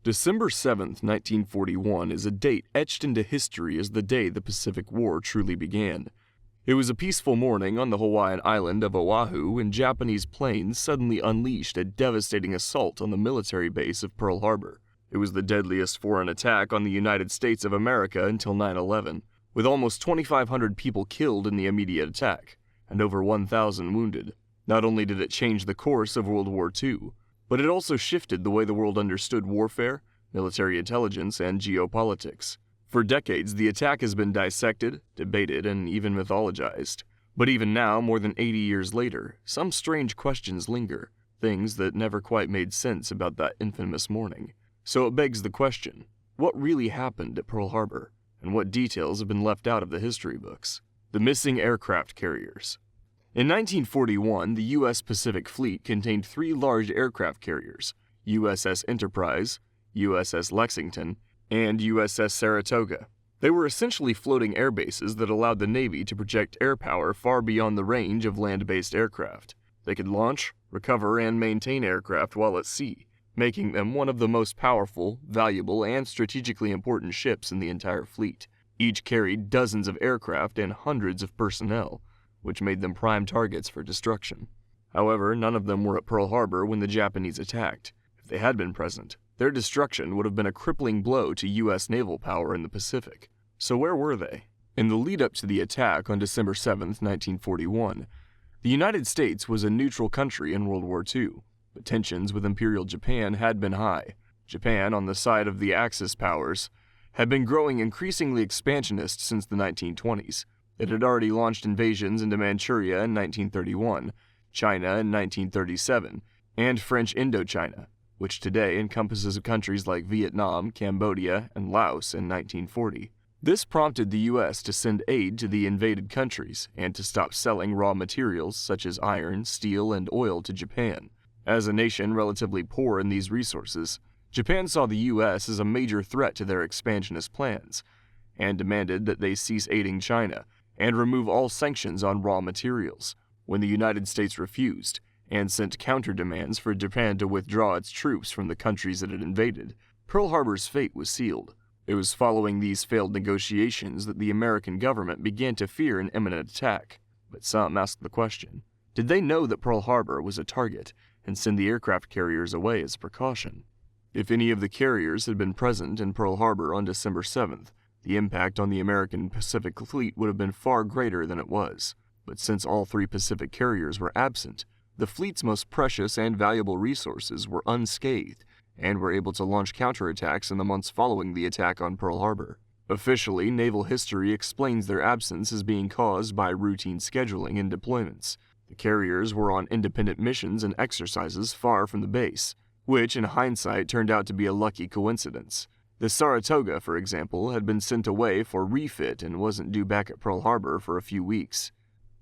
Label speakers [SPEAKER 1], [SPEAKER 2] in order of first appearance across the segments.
[SPEAKER 1] December 7th, 1941 is a date etched into history as the day the Pacific War truly began. It was a peaceful morning on the Hawaiian island of Oahu when Japanese planes suddenly unleashed a devastating assault on the military base of Pearl Harbor. It was the deadliest foreign attack on the United States of America until 9/11, with almost 2,500 people killed in the immediate attack, and over 1,000 wounded. Not only did it change the course of World War II, but it also shifted the way the world understood warfare, military intelligence, and geopolitics. For decades, the attack has been dissected, debated, and even mythologized. But even now, more than 80 years later, some strange questions linger, things that never quite made sense about that infamous morning. So it begs the question, what really happened at Pearl Harbor, and what details have been left out of the history books? The missing aircraft carriers. In 1941, the U.S. Pacific Fleet contained three large aircraft carriers, USS Enterprise, USS Lexington, and USS Saratoga. They were essentially floating air bases that allowed the Navy to project air power far beyond the range of land-based aircraft. They could launch, recover, and maintain aircraft while at sea, making them one of the most powerful, valuable, and strategically important ships in the entire fleet. Each carried dozens of aircraft and hundreds of personnel, which made them prime targets for destruction. However, none of them were at Pearl Harbor when the Japanese attacked. If they had been present, their destruction would have been a crippling blow to U.S. naval power in the Pacific. So where were they? In the lead-up to the attack on December 7, 1941, the United States was a neutral country in World War II, but tensions with Imperial Japan had been high. Japan, on the side of the Axis powers, had been growing increasingly expansionist since the 1920s. It had already launched invasions into Manchuria in 1931, China in 1937, and French Indochina, which today encompasses countries like Vietnam, Cambodia, and Laos in 1940. This prompted the U.S. to send aid to the invaded countries and to stop selling raw materials such as iron, steel, and oil to Japan. As a nation relatively poor in these resources, Japan saw the U.S. as a major threat to their expansionist plans, and demanded that they cease aiding China and remove all sanctions on raw materials. When the United States refused, and sent counter-demands for Japan to withdraw its troops from the countries it had invaded, Pearl Harbor's fate was sealed. It was following these failed negotiations that the American government began to fear an imminent attack. But some asked the question, did they know that Pearl Harbor was a target and send the aircraft carriers away as a precaution? If any of the carriers had been present in Pearl Harbor on December 7th, the impact on the American Pacific Fleet would have been far greater than it was. But since all three Pacific carriers were absent, the fleet's most precious and valuable resources were unscathed and were able to launch counterattacks in the months following the attack on Pearl Harbor. Officially, naval history explains their absence as being caused by routine scheduling and deployments. The carriers were on independent missions and exercises far from the base, which in hindsight turned out to be a lucky coincidence. The Saratoga, for example, had been sent away for refit and wasn't due back at Pearl Harbor for a few weeks.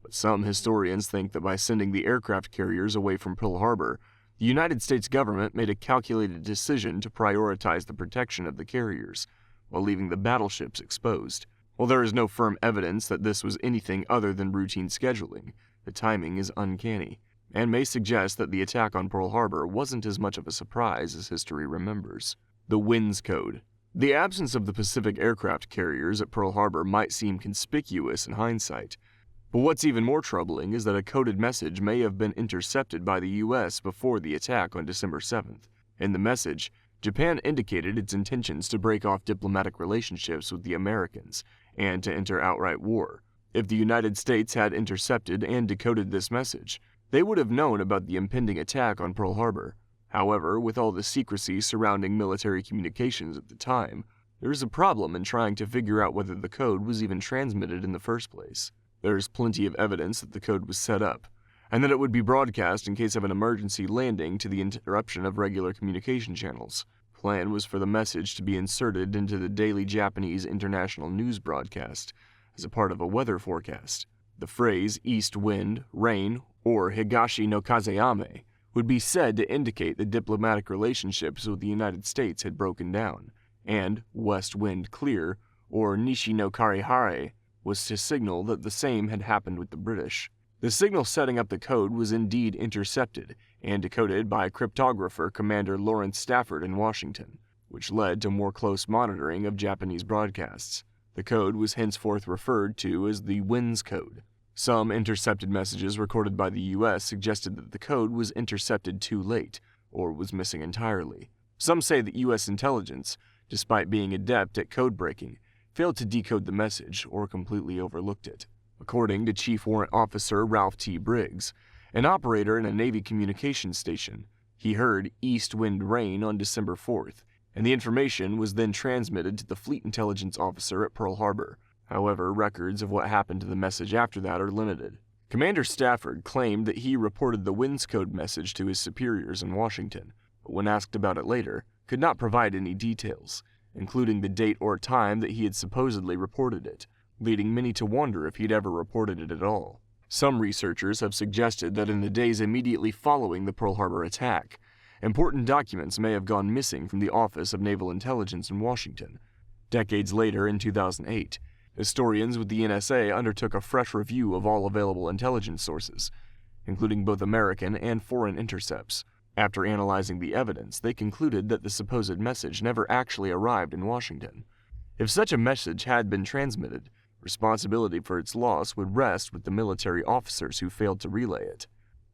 [SPEAKER 1] But some historians think that by sending the aircraft carriers away from Pearl Harbor, the United States government made a calculated decision to prioritize the protection of the carriers, while leaving the battleships exposed. While there is no firm evidence that this was anything other than routine scheduling, the timing is uncanny, and may suggest that the attack on Pearl Harbor wasn't as much of a surprise as history remembers. The Winds Code. The absence of the Pacific aircraft carriers at Pearl Harbor might seem conspicuous in hindsight, but what's even more troubling is that a coded message may have been intercepted by the U.S. before the attack on December 7th. In the message, Japan indicated its intentions to break off diplomatic relationships with the Americans and to enter outright war. If the United States had intercepted and decoded this message, they would have known about the impending attack on Pearl Harbor. However, with all the secrecy surrounding military communications at the time, there is a problem in trying to figure out whether the code was even transmitted in the first place. There is plenty of evidence that the code was set up, and that it would be broadcast in case of an emergency landing to the interruption of regular communication channels. The plan was for the message to be inserted into the daily Japanese international news broadcast as a part of a weather forecast. The phrase east wind, rain, or Higashi no Kazeyame would be said to indicate that diplomatic relationships with the United States had broken down, and west wind clear, or Nishi no Karihare, was to signal that the same had happened with the British. The signal setting up the code was indeed intercepted and decoded by cryptographer Commander Lawrence Stafford in Washington. which led to more close monitoring of Japanese broadcasts. The code was henceforth referred to as the WINS code. Some intercepted messages recorded by the U.S. suggested that the code was intercepted too late, or was missing entirely. Some say that U.S. intelligence, despite being adept at code breaking, failed to decode the message or completely overlooked it. According to Chief Warrant Officer Ralph T. Briggs, an operator in a Navy communications station, he heard "east wind rain" on December 4th, and the information was then transmitted to the Fleet Intelligence Officer at Pearl Harbor. However, records of what happened to the message after that are limited. Commander Stafford claimed that he reported the WINS code message to his superiors in Washington, but when asked about it later, could not provide any details, including the date or time that he had supposedly reported it, leading many to wonder if he'd ever reported it at all. Some researchers have suggested that in the days immediately following the Pearl Harbor attack, important documents may have gone missing from the Office of Naval Intelligence in Washington. Decades later, in 2008, historians with the NSA undertook a fresh review of all available intelligence sources, including both American and foreign intercepts. After analyzing the evidence, they concluded that the supposed message never actually arrived in Washington. If such a message had been transmitted, responsibility for its loss would rest with the military officers who failed to relay it.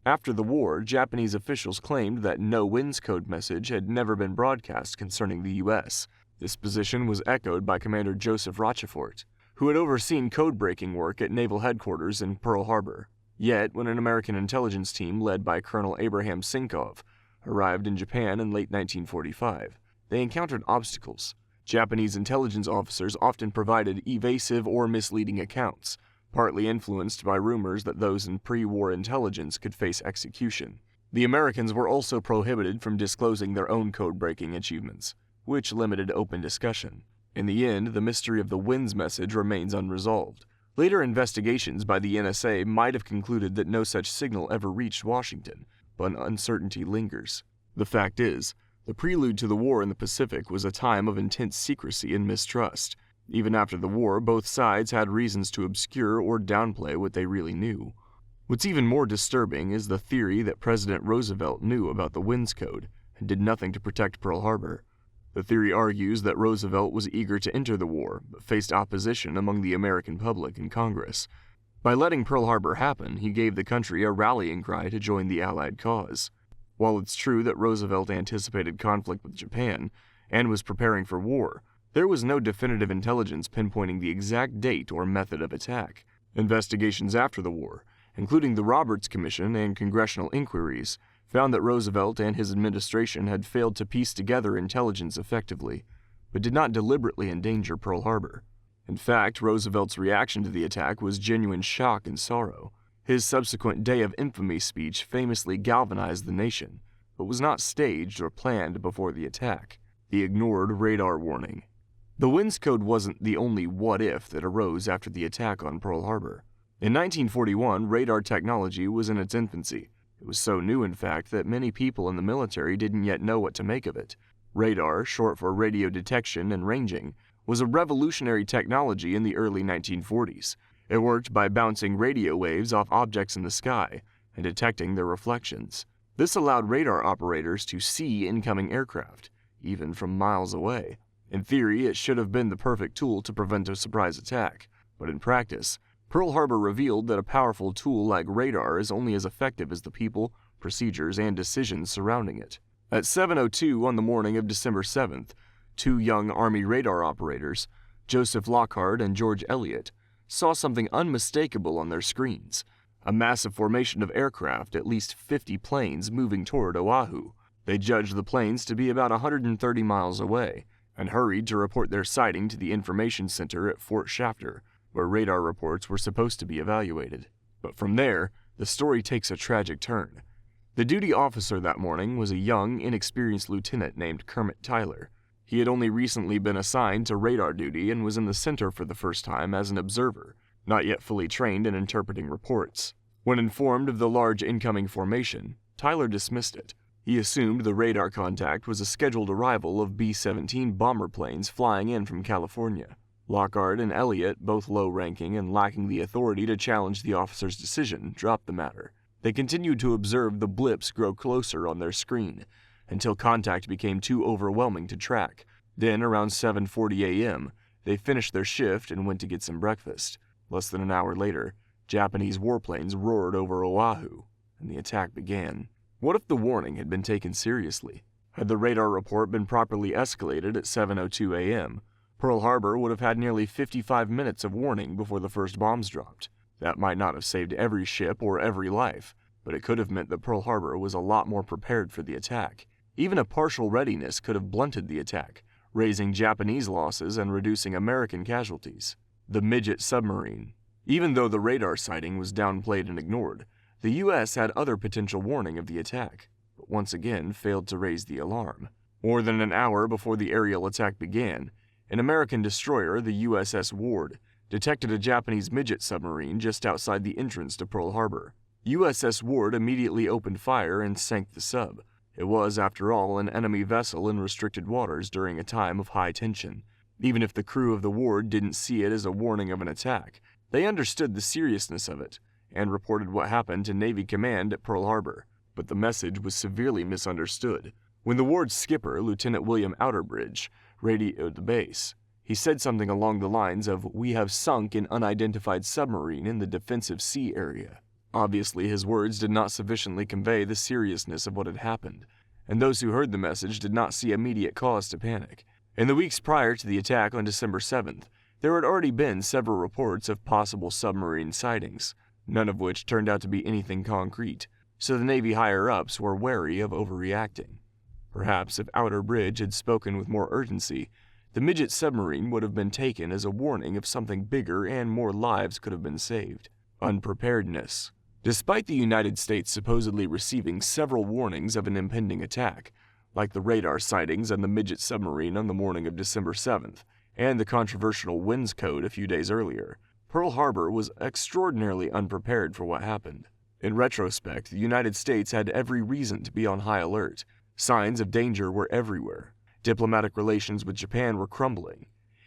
[SPEAKER 1] After the war, Japanese officials claimed that no WINS code message had never been broadcast concerning the U.S. This position was echoed by Commander Joseph Rochefort, who had overseen code-breaking work at Naval Headquarters in Pearl Harbor. Yet, when an American intelligence team led by Colonel Abraham Sinkov arrived in Japan in late 1945, they encountered obstacles. Japanese intelligence officers often provided evasive or misleading accounts, partly influenced by rumors that those in pre-war intelligence could face execution. The Americans were also prohibited from disclosing their own code-breaking achievements, which limited open discussion. In the end, the mystery of the WINS message remains unresolved. Later investigations by the NSA might have concluded that no such signal ever reached Washington, but uncertainty lingers. The fact is, the prelude to the war in the Pacific was a time of intense secrecy and mistrust. Even after the war, both sides had reasons to obscure or downplay what they really knew. What's even more disturbing is the theory that President Roosevelt knew about the WINS code and did nothing to protect Pearl Harbor. The theory argues that Roosevelt was eager to enter the war, but faced opposition among the American public and Congress. By letting Pearl Harbor happen, he gave the country a rallying cry to join the Allied cause. While it's true that Roosevelt anticipated conflict with Japan and was preparing for war, there was no definitive intelligence pinpointing the exact date or method of attack. Investigations after the war, including the Roberts Commission and congressional inquiries, found that Roosevelt and his administration had failed to piece together intelligence effectively, but did not deliberately endanger Pearl Harbor. In fact, Roosevelt's reaction to the attack was genuine shock and sorrow. His subsequent Day of Infamy speech famously galvanized the nation, but was not staged or planned before the attack. He ignored radar warning. The WINS code wasn't the only what-if that arose after the attack on Pearl Harbor. In 1941, radar technology was in its infancy. It was so new, in fact, that many people in the military didn't yet know what to make of it. Radar, short for radio detection and ranging, was a revolutionary technology in the early 1940s. It worked by bouncing radio waves off objects in the sky and detecting their reflections. This allowed radar operators to see incoming aircraft, even from miles away. In theory, it should have been the perfect tool to prevent a surprise attack, but in practice, Pearl Harbor revealed that a powerful tool like radar is only as effective as the people, procedures, and decisions surrounding it. At 7:02 on the morning of December 7th, two young Army radar operators, Joseph Lockhart and George Elliott, saw something unmistakable on their screens, a massive formation of aircraft, at least 50 planes, moving toward Oahu. They judged the planes to be about 130 miles away, and hurried to report their sighting to the information center at Fort Shafter, where radar reports were supposed to be evaluated. But from there, the story takes a tragic turn. The duty officer that morning was a young, inexperienced lieutenant named Kermit Tyler. He had only recently been assigned to radar duty and was in the center for the first time as an observer, not yet fully trained in interpreting reports. When informed of the large incoming formation, Tyler dismissed it. He assumed the radar contact was a scheduled arrival of B-17 bomber planes flying in from California. Lockhart and Elliott, both low-ranking and lacking the authority to challenge the officer's decision, dropped the matter. They continued to observe the blips grow closer on their screen, until contact became too overwhelming to track. Then, around 7:40 a.m., they finished their shift and went to get some breakfast. Less than an hour later, Japanese warplanes roared over Oahu, and the attack began. What if the warning had been taken seriously? Had the radar report been properly escalated at 7:02 a.m., Pearl Harbor would have had nearly 55 minutes of warning before the first bombs dropped. That might not have saved every ship or every life, but it could have meant that Pearl Harbor was a lot more prepared for the attack. Even a partial readiness could have blunted the attack, raising Japanese losses and reducing American casualties. The Midget Submarine. Even though the radar sighting was downplayed and ignored, the U.S. had other potential warning of the attack, but once again failed to raise the alarm. More than an hour before the aerial attack began, an American destroyer, the USS Ward, detected a Japanese midget submarine just outside the entrance to Pearl Harbor. USS Ward immediately opened fire and sank the sub. It was, after all, an enemy vessel in restricted waters during a time of high tension. Even if the crew of the Ward didn't see it as a warning of an attack, they understood the seriousness of it and reported what happened to Navy Command at Pearl Harbor. But the message was severely misunderstood. When the Ward's skipper, Lieutenant William Outerbridge, radioed the base, he said something along the lines of, "We have sunk an unidentified submarine in the defensive sea area." Obviously, his words did not sufficiently convey the seriousness of what had happened, and those who heard the message did not see immediate cause to panic. In the weeks prior to the attack on December 7th, there had already been several reports of possible submarine sightings, none of which turned out to be anything concrete, so the Navy higher-ups were wary of overreacting. Perhaps if Outerbridge had spoken with more urgency, the midget submarine would have been taken as a warning of something bigger and more lives could have been saved. Unpreparedness. Despite the United States supposedly receiving several warnings of an impending attack, like the radar sightings and the midget submarine on the morning of December 7th, and the controversial winds code a few days earlier, Pearl Harbor was extraordinarily unprepared for what happened. In retrospect, the United States had every reason to be on high alert. Signs of danger were everywhere. Diplomatic relations with Japan were crumbling.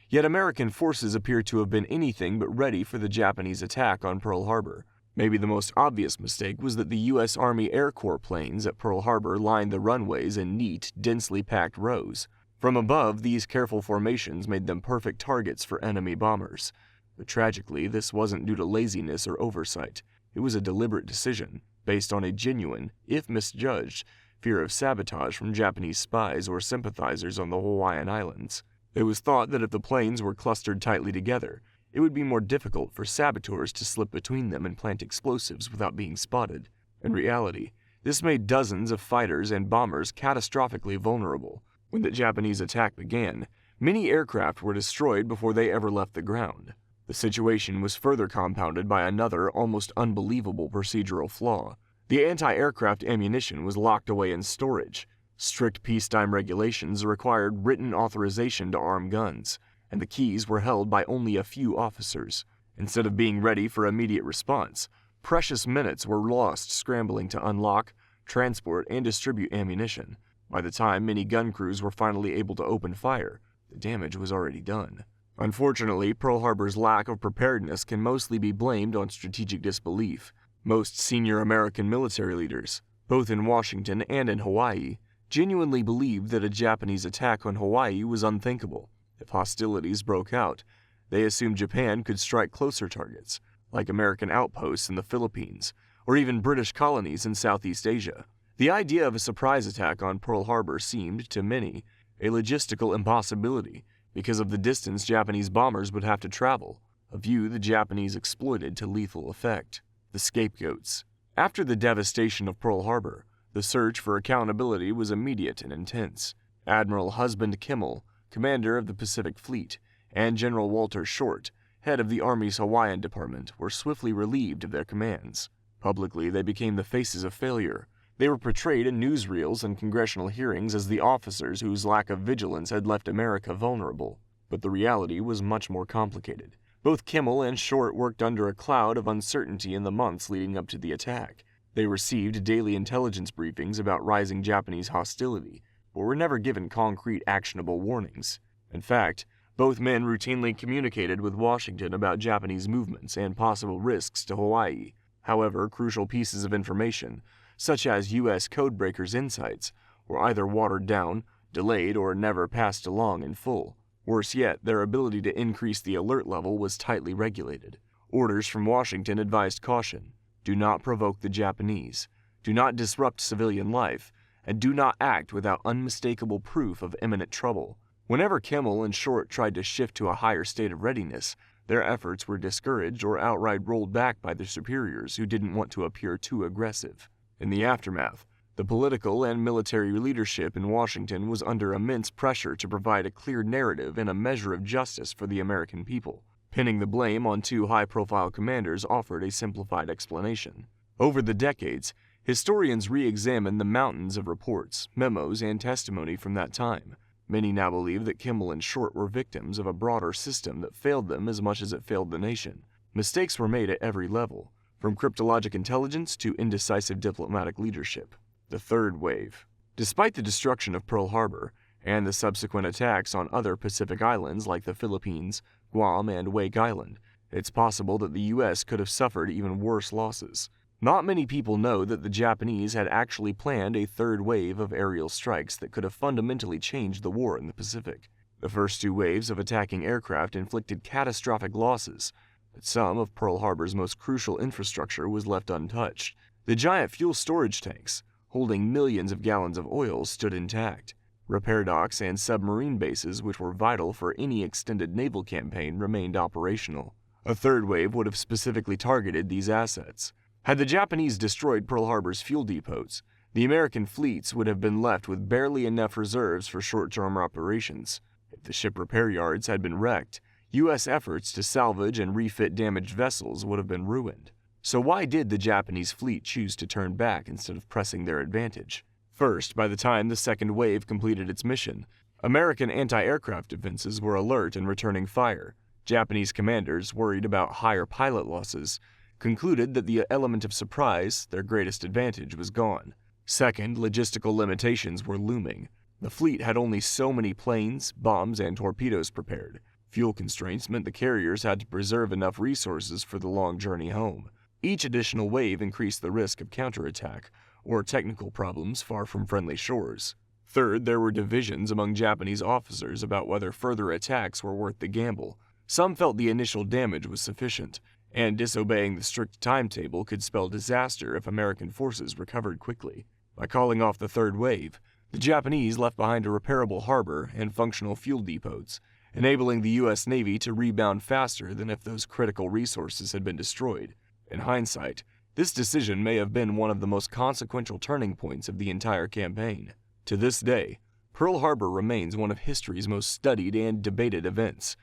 [SPEAKER 1] Yet American forces appeared to have been anything but ready for the Japanese attack on Pearl Harbor. Maybe the most obvious mistake was that the U.S. Army Air Corps planes at Pearl Harbor lined the runways in neat, densely packed rows. From above, these careful formations made them perfect targets for enemy bombers. But tragically, this wasn't due to laziness or oversight. It was a deliberate decision, based on a genuine, if misjudged, fear of sabotage from Japanese spies or sympathizers on the Hawaiian Islands. It was thought that if the planes were clustered tightly together, it would be more difficult for saboteurs to slip between them and plant explosives without being spotted. In reality, this made dozens of fighters and bombers catastrophically vulnerable. When the Japanese attack began, many aircraft were destroyed before they ever left the ground. The situation was further compounded by another, almost unbelievable procedural flaw. The anti-aircraft ammunition was locked away in storage. Strict peacetime regulations required written authorization to arm guns, and the keys were held by only a few officers. Instead of being ready for immediate response, precious minutes were lost scrambling to unlock, transport, and distribute ammunition. By the time many gun crews were finally able to open fire, the damage was already done. Unfortunately, Pearl Harbor's lack of preparedness can mostly be blamed on strategic disbelief. Most senior American military leaders, both in Washington and in Hawaii, genuinely believed that a Japanese attack on Hawaii was unthinkable. If hostilities broke out, they assumed Japan could strike closer targets, like American outposts in the Philippines, or even British colonies in Southeast Asia. The idea of a surprise attack on Pearl Harbor seemed, to many, a logistical impossibility because of the distance Japanese bombers would have to travel, a view the Japanese exploited to lethal effect. The Scapegoats. After the devastation of Pearl Harbor, the search for accountability was immediate and intense. Admiral Husband Kimmel, commander of the Pacific Fleet, and General Walter Short, head of the Army's Hawaiian Department, were swiftly relieved of their commands. Publicly, they became the faces of failure. They were portrayed in newsreels and congressional hearings as the officers whose lack of vigilance had left America vulnerable. But the reality was much more complicated. Both Kimmel and Short worked under a cloud of uncertainty in the months leading up to the attack. They received daily intelligence briefings about rising Japanese hostility, but were never given concrete, actionable warnings. In fact, both men routinely communicated with Washington about Japanese movements and possible risks to Hawaii. However, crucial pieces of information, such as U.S. codebreakers' insights, were either watered down, delayed, or never passed along in full. Worse yet, their ability to increase the alert level was tightly regulated. Orders from Washington advised caution: do not provoke the Japanese, do not disrupt civilian life, and do not act without unmistakable proof of imminent trouble. Whenever Kimmel and Short tried to shift to a higher state of readiness, their efforts were discouraged or outright rolled back by their superiors who didn't want to appear too aggressive. In the aftermath, the political and military leadership in Washington was under immense pressure to provide a clear narrative and a measure of justice for the American people. Pinning the blame on two high-profile commanders offered a simplified explanation. Over the decades, historians re-examined the mountains of reports, memos, and testimony from that time. Many now believe that Kimmel and Short were victims of a broader system that failed them as much as it failed the nation. Mistakes were made at every level, from cryptologic intelligence to indecisive diplomatic leadership. The Third Wave. Despite the destruction of Pearl Harbor and the subsequent attacks on other Pacific islands like the Philippines, Guam, and Wake Island, it's possible that the U.S. could have suffered even worse losses. Not many people know that the Japanese had actually planned a third wave of aerial strikes that could have fundamentally changed the war in the Pacific. The first two waves of attacking aircraft inflicted catastrophic losses, but some of Pearl Harbor's most crucial infrastructure was left untouched. The giant fuel storage tanks, holding millions of gallons of oil, stood intact. Repair docks and submarine bases, which were vital for any extended naval campaign, remained operational. A third wave would have specifically targeted these assets. Had the Japanese destroyed Pearl Harbor's fuel depots, the American fleets would have been left with barely enough reserves for short-term operations. If the ship repair yards had been wrecked, U.S. efforts to salvage and refit damaged vessels would have been ruined. So why did the Japanese fleet choose to turn back instead of pressing their advantage? First, by the time the second wave completed its mission, American anti-aircraft defenses were alert and returning fire. Japanese commanders, worried about higher pilot losses, concluded that the element of surprise, their greatest advantage, was gone. Second, logistical limitations were looming. The fleet had only so many planes, bombs, and torpedoes prepared. Fuel constraints meant the carriers had to preserve enough resources for the long journey home. Each additional wave increased the risk of counterattack or technical problems far from friendly shores. Third, there were divisions among Japanese officers about whether further attacks were worth the gamble. Some felt the initial damage was sufficient, and disobeying the strict timetable could spell disaster if American forces recovered quickly. By calling off the third wave, the Japanese left behind a repairable harbor and functional fuel depots, enabling the U.S. Navy to rebound faster than if those critical resources had been destroyed. In hindsight, this decision may have been one of the most consequential turning points of the entire campaign. To this day, Pearl Harbor remains one of history's most studied and debated events,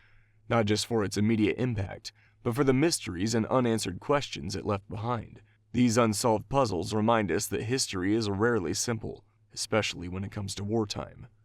[SPEAKER 1] not just for its immediate impact, but for the mysteries and unanswered questions it left behind. These unsolved puzzles remind us that history is rarely simple, especially when it comes to wartime.